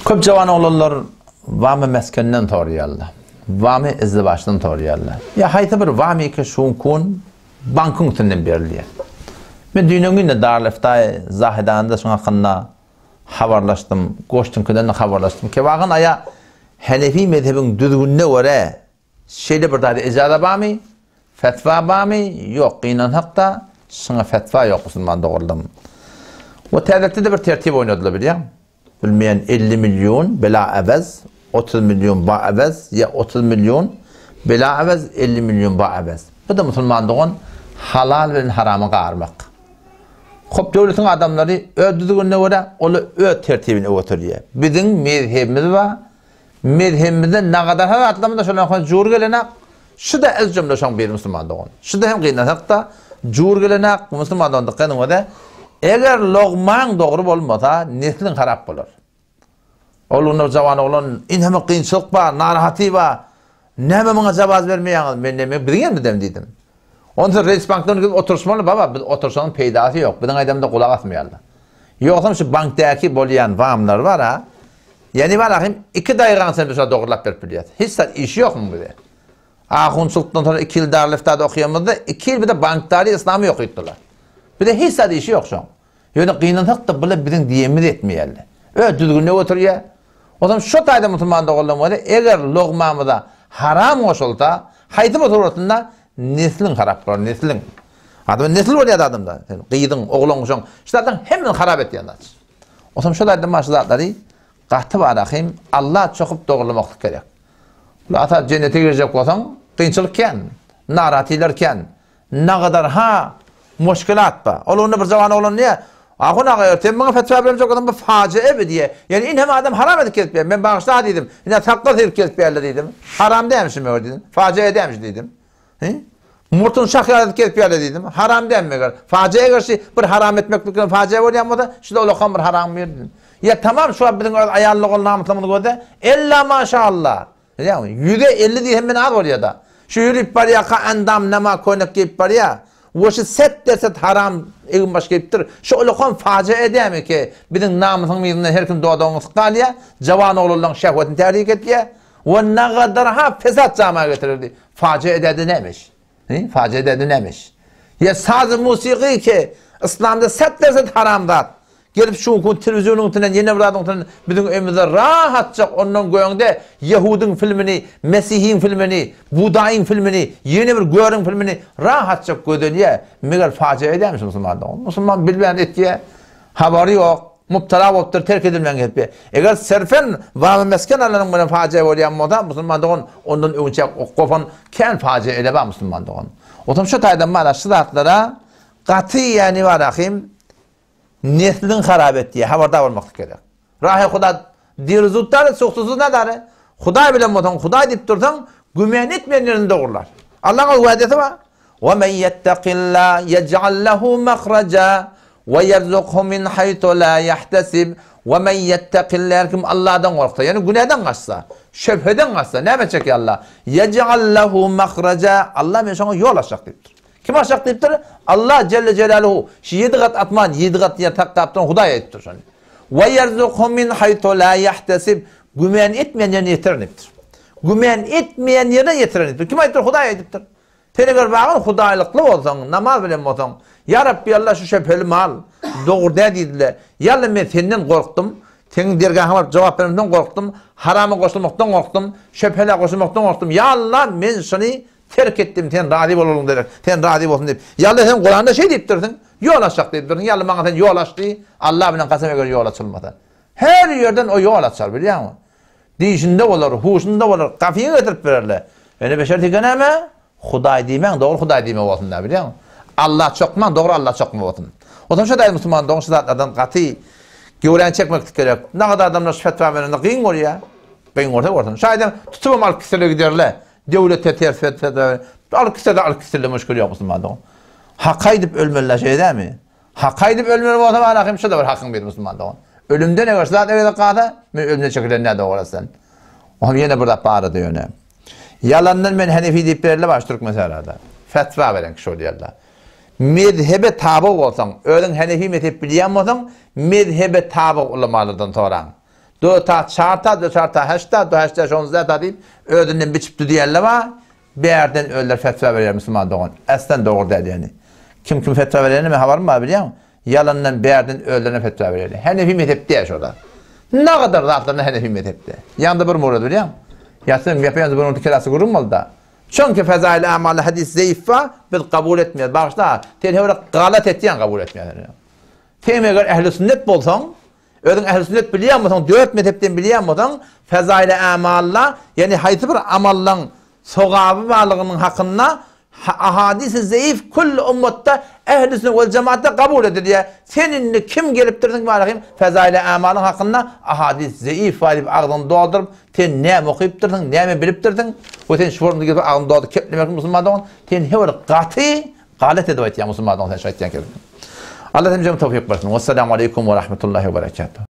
Köp jawan oğlanlar vamy meskenden torýarlar. Vamy izi başdan torýarlar. Ya hayta bir vamy ki şunkun bankın tünden berilýär. Men dünýäňde Darlefta Zahidanda şoňa hakynda habarlaşdym. Goştunkydan habarlaşdym. Ki wagyn aya Hanefi mezhebiniň düzgünine göre şeýle bir dary ijada barmy? Fetva barmy? Yok. Qinan hakda şoňa fetva yok musulman dogruldym. O täzetde de bir tertip oynadylar bilýär. Bilmeyen 50 milyon bela evez, 30 milyon ba evez, ya 30 milyon bela evez, 50 milyon ba evez. Bu da musulmanlığın halal ve haramı qarmak. Hop devletin adamları ödüdüğüne göre onu tertibine oturuyor. Bizim mezhebimiz var. Mezhebimizde ne kadar her atlamada şöyle jur gelenek, şu da ez cümle şan bir musulmanlığın. Şu da hem qiynasak da jur gelenek musulmanlığın qanı da eğer logman doğru bolmasa neslin harap bolar. Oğlunlar jawan oğlan inheme qiyinçylyk bar, narahaty bar. Näme meňe jabaz bermeýäňiz? Men näme bilýän edem diýdim. Onda reis bankdan gidip oturşmaly baba, biz oturşanyň peýdasy ýok. Biziň aýdamda gulak asmaýarlar. Ýoksam şu bankdaky bolýan wamlar bar ha. Ýani barahym 2 daýgan sen bize dogurlap berip bilýär. Hiç sat işi ýokmy bu? Ahunçlukdan sonra 2 ýyl Darleftada okýanmyzda 2 ýyl bir de bankdary islamy ýokýdylar. Bir de hiç sat işi ýok şoň. Ýöne qiyinansak da bile biziň diýemimiz etmeýärler. Düzgünle oturýar. O zaman şu taýda musulmanda bolmaly, eger logmamyda haram goşulsa, haýdyp oturýarda neslin harap bolar, neslin. Adam nesl bolýar adamda. Qyýdyň, oglan goşaň, şulardan hemen harap etýärler. O zaman şu taýda maşalatlary gaty barahym Allah çokup dogurlamak gerek. Ata cennete girecek bolsaň, qyynçylyk ken, narahatylar ken, ne kadar ha muşkilat ba. Olunda bir jawan oglan niye? Ahun ağa temmen fetva bermejek adam bu faciye bi diye. Yani inhem adam haram edip ketip. Men bağışla dedim. Ine taqqat edip ketip berler dedim. Haram demişim öyle dedim. Faciye demiş dedim. He? Murtun şahya edip ketip berler dedim. Haram demeger. Faciye karşı bir haram etmeklikden faciye bolýanmyda? Şuda ulaqan bir haram berdim. Ya tamam şu biziň aýallyk ol namyslymyny göde. Ella maşallah. Yani %50 diýen men az bolýar da. Şu ýürüp barýa endam nama koynak gep barýa. Oşu set derset haram egin başka iptir. Şu ulaqan faciye edemi ki bizim namısın mizinde her kim doğduğunu sıqalya, jawan oğlullaryň şehwetini tahrik etýär. Ve ne kadar ha fesat jama getirirdi. Faciye ededi nemiş? Faciye ededi nemiş? Ya saz musiki ki İslam'da set derset haramdat. Gelip şu kun televizyonun tenen yeni biradın tenen bizim ömürde rahatça ondan göğünde Yahudun filmini, Mesih'in filmini, Buday'ın filmini, yeni bir görün filmini rahatça gödeliye meğer faciye edemiş Müslüman'dan. Müslüman bilmeyen etkiye haberi yok, muptala oluptur, terk edilmeyen etkiye. Eğer serfen vami mesken Allah'ın bana faciye olayan moda Müslüman'dan ondan önce kopan ken faciye edebe Müslüman'dan. O zaman şu taýdan bana şıratlara katı yani var ahim neslin harap etdiği habardar olmak gerek. Rahi Huda dirzutlar soğutsuz ne der? Huda bilen motan Huda deyip dursan gümen etmeyenlerini doğurlar. Allah'ın vaadeti var. وَمَنْ يَتَّقِ اللّٰهِ يَجْعَلْ لَهُ مَخْرَجًا وَيَرْزُقْهُ مِنْ حَيْثُ لَا يَحْتَسِبْ وَمَنْ يَتَّقِ اللّٰهِ kim Allah'dan korksa, yani günahdan kaçsa, şüpheden kaçsa, ne yapacak ya Allah? يَجْعَلْ لَهُ مَخْرَجًا Allah ben sana yol açacak deyiptir. Kim açacak deyiptir? Allah Celle Celaluhu. Şu 7 kat atman, 7 kat yer taktaptan Hudaya ettir. وَيَرْزُقْهُ مِنْ حَيْثُ لَا يَحْتَسِبْ gümen etmeyen yerine yetiren ettir. Gümen etmeyen yerine yetiren ettir. Kim ayettir? Hudaya ettir. Tenegar bağın Hudaylıklı olsan, namaz bilen olsan, ya Rabbi Allah şu şüpheli al, doğru dediler. Yalnız ben senden korktum, senin dergahına cevap vermekten korktum, harama koşulmaktan korktum, şüpheli koşulmaktan korktum. Ya Allah ben seni terk ettim, sen razı olalım derek, sen razı olsun deyip. Yalnız sen Kur'an'da şey deyip dursun, yol açacak deyip dursun. Yalnız bana sen yol açtı, Allah bilen kaseme göre yol açılmadan. Her yerden o yol açar biliyor musun? Dişinde olur, huşunda olur, kafiye getirip verirler. Beni beşer tükeneme, Huday deymen, doğru Huday deyme olsun da biliyor musun? Allah çokman, doğru Allah çokma olsun. O zaman şu da Müslüman doğru şidatlardan katı güvren çekmek gerek. Ne kadar adamlar fetva verende kıyın oluyor. Kıyın orta. Şayet tutumum al-kısırlı giderler. Devlete ters fetva al-kısırlı müşkül yok Müslüman doğru. Hakka edip ölmeliler şey değil mi? Hakka edip ölmeliler o zaman hakim şu da var hakkın bir Müslüman doğru. Ölümden ne var? Şidat evet kağıda, ölümden çekilen ne doğru sen. O yine burada bağırdı diyor ne? Yalandan ben Hanefi deyip verirler baştırık mesela da. Fetva veren kişi oluyorlar. Mezhebe tabi olsan, öğren Hanefi mezhep bilen olsan, mezhebe tabi olmalıdan sonra. Do ta çarta, do çarta haşta, do haşta 11 deyip ödünden biçipti diyenler var. Bir yerden öller fetva verir Müslüman doğan. Aslen doğru değil yani. Kim fetva verir mi haberim var biliyor musun? Yalandan bir yerden öllerine fetva verir. Hanefi mezhep diye şurada. Ne kadar rahatlarına Hanefi mezhepte. Yanında bir murad biliyor musun? Yasın yapıyoruz bunun kirası kurulmalı da. Çünkü fezail amal hadis zayıf var, biz kabul etmiyor. Bağışla, teni olarak galat ettiğin kabul etmiyor. Temi eğer ehl-i sünnet bolsan, ödün ehl-i sünnet biliyor musun? Dört mezhepten biliyor musun? Fezail amalla, yani haytı bir amallan sogabı varlığının hakkında ahadis-i zayıf kull ümmette ehl-i sünnet vel cemaatte kabul edilir diye. Seninle kim gelip durdun bakayım fezail amalın hakkında ahadis zayıf var deyip ağzını doldurup sen ne mi okuyup durdun, ne mi bilip durdun? O sen şu formda gibi ağzını doldurup keplemek Müslümandan sen hever qati galet edip ya Müslümandan sen şahitken keldin. Allah temizleme tevfik versin. Vesselamu aleyküm ve rahmetullahi ve berekatuhu.